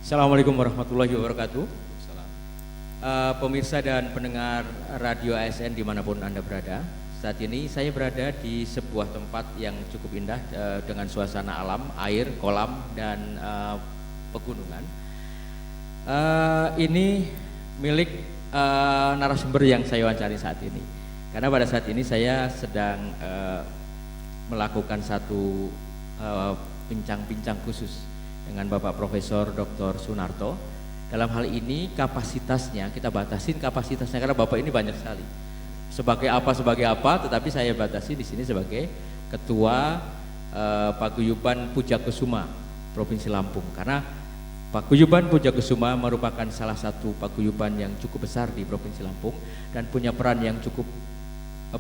Assalamualaikum warahmatullahi wabarakatuh. Pemirsa dan pendengar radio ASN dimanapun Anda berada, saat ini saya berada di sebuah tempat yang cukup indah dengan suasana alam, air, kolam, dan pegunungan. Ini milik narasumber yang saya wawancari saat ini, karena pada saat ini saya sedang melakukan satu bincang-bincang khusus dengan Bapak Profesor Dr. Sunarto. Dalam hal ini kapasitasnya, kita batasin kapasitasnya karena Bapak ini banyak sekali. Sebagai apa, tetapi saya batasi di sini sebagai Ketua Paguyuban Pujakusuma Provinsi Lampung. Karena Paguyuban Pujakusuma merupakan salah satu paguyuban yang cukup besar di Provinsi Lampung dan punya peran yang cukup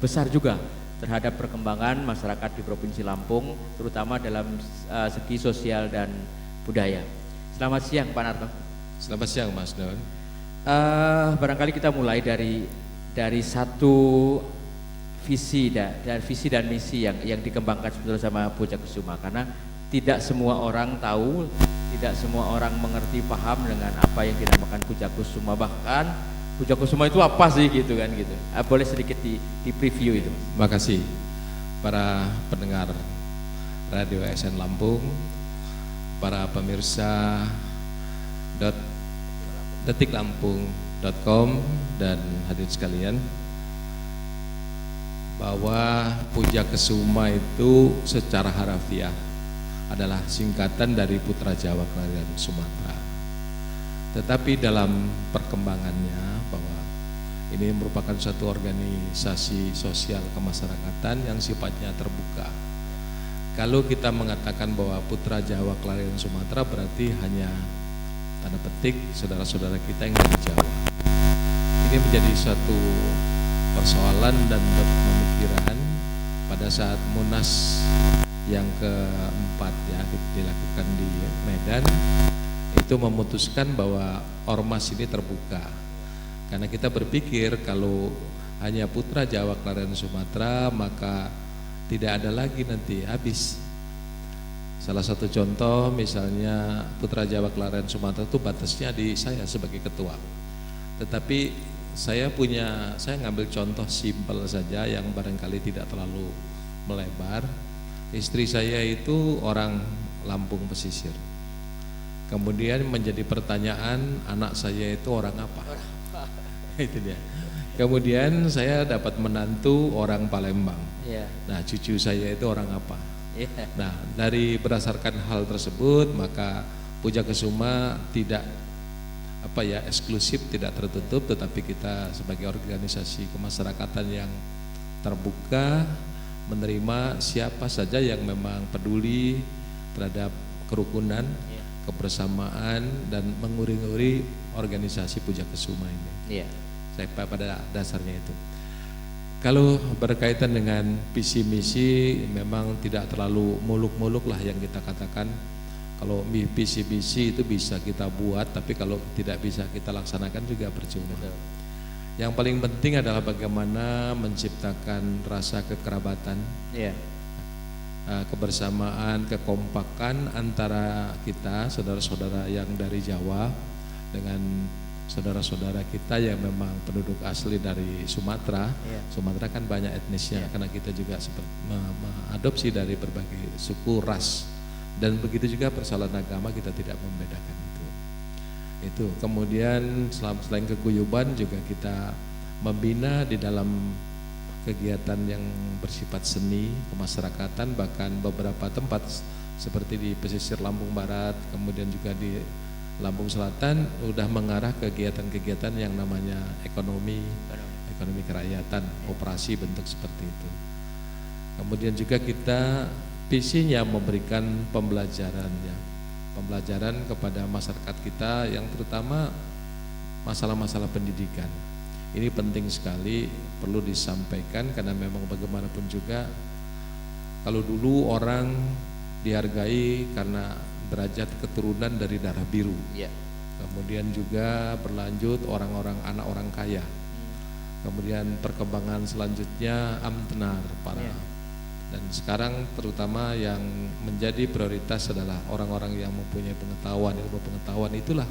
besar juga terhadap perkembangan masyarakat di Provinsi Lampung, terutama dalam segi sosial dan budaya. Selamat siang Pak Narto. Selamat siang Mas Don. Barangkali kita mulai dari satu visi dan misi yang dikembangkan sebetulnya sama Pujakusuma, karena tidak semua orang tahu, tidak semua orang mengerti paham dengan apa yang dinamakan Pujakusuma, bahkan Pujakusuma itu apa sih gitu kan gitu. Boleh sedikit di preview itu. Makasih para pendengar Radio ASN Lampung, para pemirsa detiklampung.com dan hadirin sekalian, bahwa Pujakusuma itu secara harafiah adalah singkatan dari Putra Jawa Klarian Sumatera. Tetapi dalam perkembangannya bahwa ini merupakan suatu organisasi sosial kemasyarakatan yang sifatnya terbuka. Kalau kita mengatakan bahwa Putra Jawa Klarian Sumatera berarti hanya tanda petik saudara-saudara kita yang dari Jawa. Ini menjadi suatu persoalan dan pemikiran pada saat Munas yang keempat ya dilakukan di Medan, itu memutuskan bahwa ormas ini terbuka. Karena kita berpikir kalau hanya Putra Jawa Klarian Sumatera maka tidak ada lagi nanti, habis. Salah satu contoh misalnya Putra Jawa Klarian Sumatera itu batasnya di saya sebagai ketua. Tetapi saya ngambil contoh simpel saja yang barangkali tidak terlalu melebar. Istri saya itu orang Lampung pesisir. Kemudian menjadi pertanyaan, anak saya itu orang apa? Itu dia. Kemudian saya dapat menantu orang Palembang. Nah, cucu saya itu orang apa? Nah, dari berdasarkan hal tersebut maka Pujakusuma tidak eksklusif, tidak tertutup, tetapi kita sebagai organisasi kemasyarakatan yang terbuka menerima siapa saja yang memang peduli terhadap kerukunan, kebersamaan dan menguri-nguri organisasi Pujakusuma ini. Saya pada dasarnya itu. Kalau berkaitan dengan visi misi memang tidak terlalu muluk-muluk lah yang kita katakan. Kalau visi misi itu bisa kita buat, tapi kalau tidak bisa kita laksanakan juga percuma. Yang paling penting adalah bagaimana menciptakan rasa kekerabatan, kebersamaan, kekompakan antara kita saudara-saudara yang dari Jawa dengan saudara-saudara kita yang memang penduduk asli dari Sumatera. Sumatera kan banyak etnisnya, karena kita juga mengadopsi dari berbagai suku, ras, dan begitu juga persoalan agama kita tidak membedakan itu. Kemudian selain keguyuban juga kita membina di dalam kegiatan yang bersifat seni kemasyarakatan, bahkan beberapa tempat seperti di pesisir Lampung Barat, kemudian juga di Lampung Selatan udah mengarah kegiatan-kegiatan yang namanya ekonomi kerakyatan, operasi bentuk seperti itu. Kemudian juga kita visinya memberikan pembelajaran kepada masyarakat kita yang terutama masalah-masalah pendidikan. Ini penting sekali, perlu disampaikan karena memang bagaimanapun juga kalau dulu orang dihargai karena derajat keturunan dari darah biru. Ya. Kemudian juga berlanjut orang-orang anak orang kaya. Kemudian perkembangan selanjutnya amtenar dan sekarang terutama yang menjadi prioritas adalah orang-orang yang mempunyai pengetahuan, ilmu pengetahuan itulah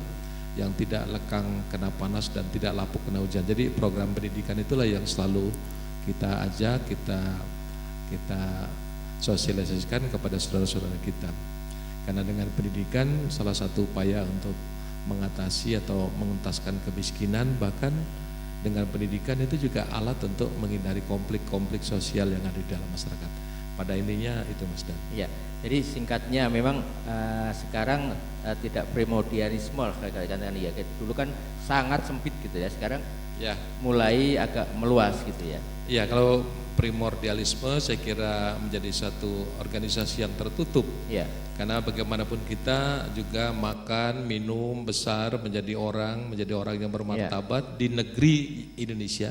yang tidak lekang kena panas dan tidak lapuk kena hujan. Jadi program pendidikan itulah yang selalu kita ajak, kita sosialisasikan kepada saudara-saudara kita. Karena dengan pendidikan salah satu upaya untuk mengatasi atau mengentaskan kemiskinan, bahkan dengan pendidikan itu juga alat untuk menghindari konflik-konflik sosial yang ada di dalam masyarakat. Pada intinya itu Mas Dan. Ya, jadi singkatnya memang sekarang tidak primordialisme katakan ya. Dulu kan sangat sempit gitu ya, sekarang Ya, mulai agak meluas gitu ya. ya kalau primordialisme saya kira menjadi satu organisasi yang tertutup. Ya. Karena bagaimanapun kita juga makan, minum, besar menjadi orang yang bermartabat di negeri Indonesia,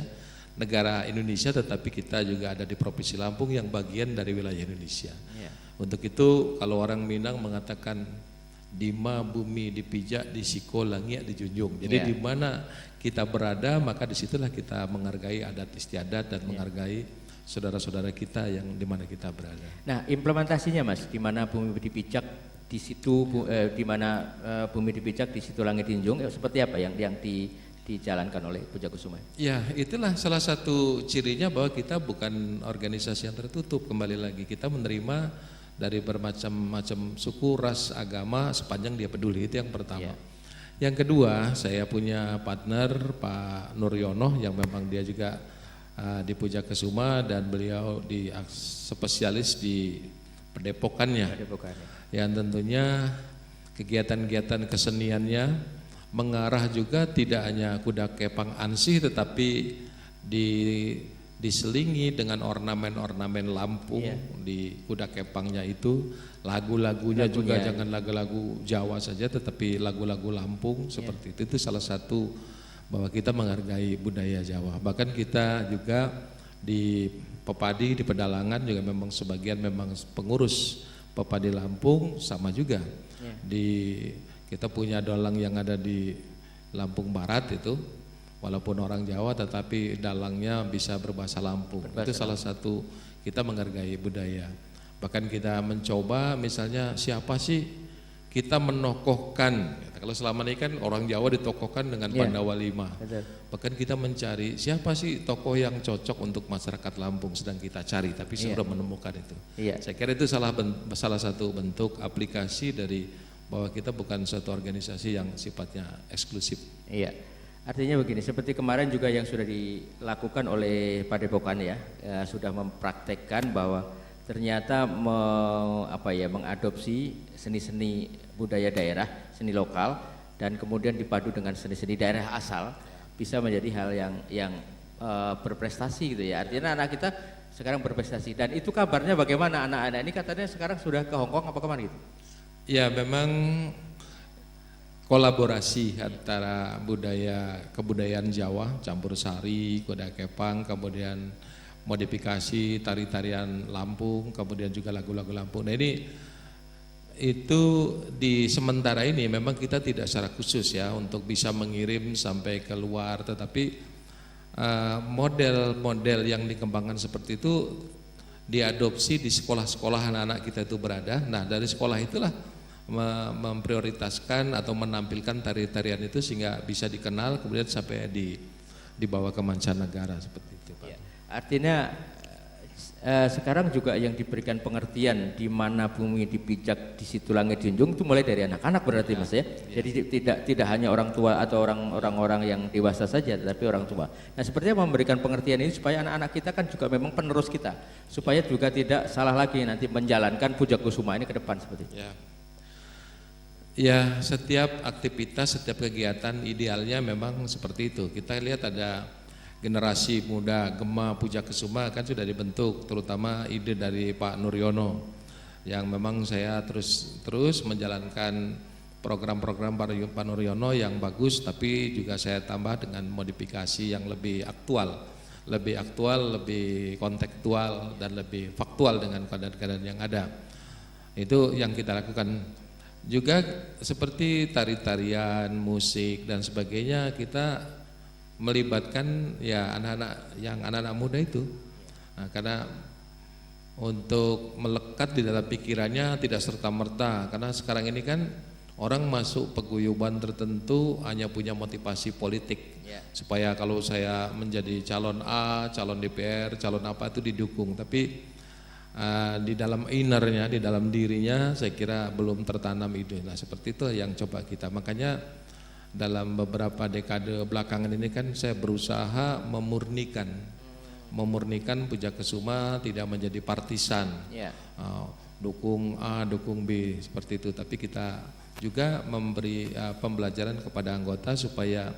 negara Indonesia, tetapi kita juga ada di Provinsi Lampung yang bagian dari wilayah Indonesia. Ya. Untuk itu kalau orang Minang mengatakan dima bumi dipijak, disiko langit dijunjung. Jadi Ya. di mana kita berada maka disitulah kita menghargai adat istiadat dan menghargai saudara-saudara kita yang di mana kita berada. Nah, implementasinya Mas, di mana bumi dipijak di situ di mana bumi dipijak di situ langit dijunjung, seperti apa yang dijalankan oleh Pujakusuma? Ya, itulah salah satu cirinya bahwa kita bukan organisasi yang tertutup. Kembali lagi kita menerima dari bermacam-macam suku, ras, agama sepanjang dia peduli. Itu yang pertama. Ya. Yang kedua, saya punya partner Pak Nuryono yang memang dia juga di Pujakesuma dan beliau spesialis di Padepokannya. Yang tentunya kegiatan-kegiatan keseniannya mengarah juga tidak hanya kuda kepang ansih tetapi diselingi dengan ornamen-ornamen Lampung. Di kuda kepangnya itu lagu-lagunya juga jangan lagu-lagu Jawa saja tetapi lagu-lagu Lampung seperti itu salah satu bahwa kita menghargai budaya Jawa. Bahkan kita juga di Pepadi, di Pedalangan juga memang sebagian memang pengurus Pepadi Lampung sama juga. Kita punya dalang yang ada di Lampung Barat itu, walaupun orang Jawa tetapi dalangnya bisa berbahasa Lampung. Itu salah satu kita menghargai budaya. Bahkan kita mencoba misalnya siapa sih kita menokohkan. Kalau selama ini kan orang Jawa ditokohkan dengan Pandawa Lima. Bahkan kita mencari siapa sih tokoh yang cocok untuk masyarakat Lampung, sedang kita cari tapi sudah menemukan itu. Saya kira itu salah satu bentuk aplikasi dari bahwa kita bukan suatu organisasi yang sifatnya eksklusif. Iya. Artinya begini, seperti kemarin juga yang sudah dilakukan oleh Padepokan sudah mempraktekkan bahwa ternyata mengadopsi seni-seni budaya daerah, seni lokal, dan kemudian dipadu dengan seni-seni daerah asal bisa menjadi hal yang berprestasi gitu ya. Artinya anak kita sekarang berprestasi, dan itu kabarnya bagaimana anak-anak ini katanya sekarang sudah ke Hongkong apa kemana gitu? Ya memang kolaborasi antara kebudayaan Jawa, campur sari, kuda kepang, kemudian modifikasi tari-tarian Lampung, kemudian juga lagu-lagu Lampung. Nah itu di sementara ini memang kita tidak secara khusus ya untuk bisa mengirim sampai keluar, tetapi model-model yang dikembangkan seperti itu diadopsi di sekolah-sekolah anak-anak kita itu berada. Nah dari sekolah itulah memprioritaskan atau menampilkan tari-tarian itu sehingga bisa dikenal kemudian sampai dibawa ke mancanegara seperti itu Pak. Ya, artinya sekarang juga yang diberikan pengertian di mana bumi dipijak di situ langit dijunjung itu mulai dari anak-anak berarti Mas ya. Jadi tidak hanya orang tua atau orang-orang yang dewasa saja tetapi orang tua. Nah, sepertinya memberikan pengertian ini supaya anak-anak kita kan juga memang penerus kita, supaya juga tidak salah lagi nanti menjalankan Pujakusuma ini ke depan seperti itu. Ya, setiap aktivitas, setiap kegiatan idealnya memang seperti itu. Kita lihat ada generasi muda Gema Puja Kesuma kan sudah dibentuk, terutama ide dari Pak Nuryono yang memang saya terus menjalankan program-program Pak Nuryono yang bagus, tapi juga saya tambah dengan modifikasi yang lebih aktual, lebih kontekstual dan lebih faktual dengan keadaan-keadaan yang ada. Itu yang kita lakukan. Juga seperti tari-tarian, musik dan sebagainya, kita melibatkan ya anak-anak muda itu. Nah, karena untuk melekat di dalam pikirannya tidak serta-merta, karena sekarang ini kan orang masuk paguyuban tertentu hanya punya motivasi politik, supaya kalau saya menjadi calon A, calon DPR, calon apa itu didukung, tapi di dalam innernya, di dalam dirinya saya kira belum tertanam ide. Nah seperti itu yang coba kita, makanya dalam beberapa dekade belakangan ini kan saya berusaha memurnikan Puja Kesuma tidak menjadi partisan, dukung A, dukung B seperti itu, tapi kita juga memberi pembelajaran kepada anggota supaya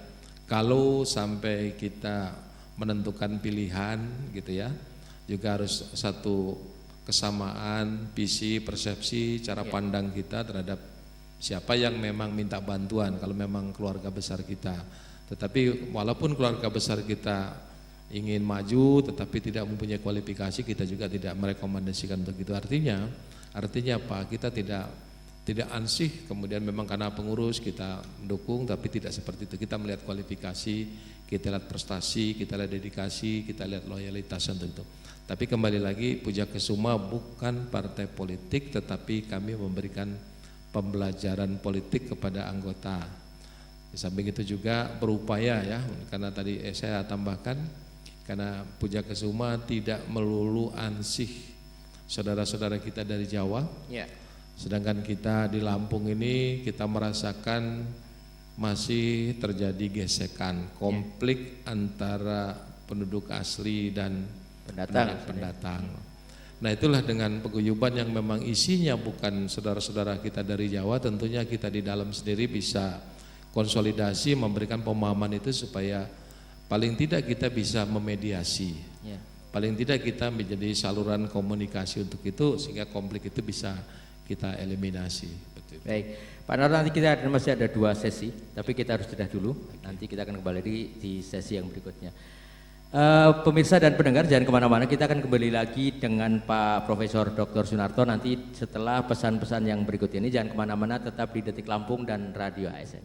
kalau sampai kita menentukan pilihan gitu ya, juga harus satu kesamaan visi, persepsi, cara pandang kita terhadap siapa yang memang minta bantuan kalau memang keluarga besar kita. Tetapi walaupun keluarga besar kita ingin maju tetapi tidak mempunyai kualifikasi, kita juga tidak merekomendasikan untuk itu. Artinya apa? Kita tidak ansih kemudian memang karena pengurus kita mendukung, tapi tidak seperti itu. Kita melihat kualifikasi, kita lihat prestasi, kita lihat dedikasi, kita lihat loyalitas untuk itu. Tapi kembali lagi, Puja Kesuma bukan partai politik, tetapi kami memberikan pembelajaran politik kepada anggota. Di samping itu juga berupaya ya, karena tadi saya tambahkan, karena Puja Kesuma tidak melulu ansih saudara-saudara kita dari Jawa. Sedangkan kita di Lampung ini kita merasakan masih terjadi gesekan, konflik antara penduduk asli dan pendatang. Nah itulah dengan paguyuban yang memang isinya bukan saudara-saudara kita dari Jawa, tentunya kita di dalam sendiri bisa konsolidasi, memberikan pemahaman itu supaya paling tidak kita bisa memediasi, paling tidak kita menjadi saluran komunikasi untuk itu sehingga konflik itu bisa kita eliminasi. Betul. Baik, Pak Nur, nanti kita masih ada 2 sesi, tapi kita harus jeda dulu. Nanti kita akan kembali di sesi yang berikutnya. Pemirsa dan pendengar jangan kemana-mana, kita akan kembali lagi dengan Pak Profesor Dr. Sunarto nanti setelah pesan-pesan yang berikut ini. Jangan kemana-mana, tetap di Detik Lampung dan Radio ASN.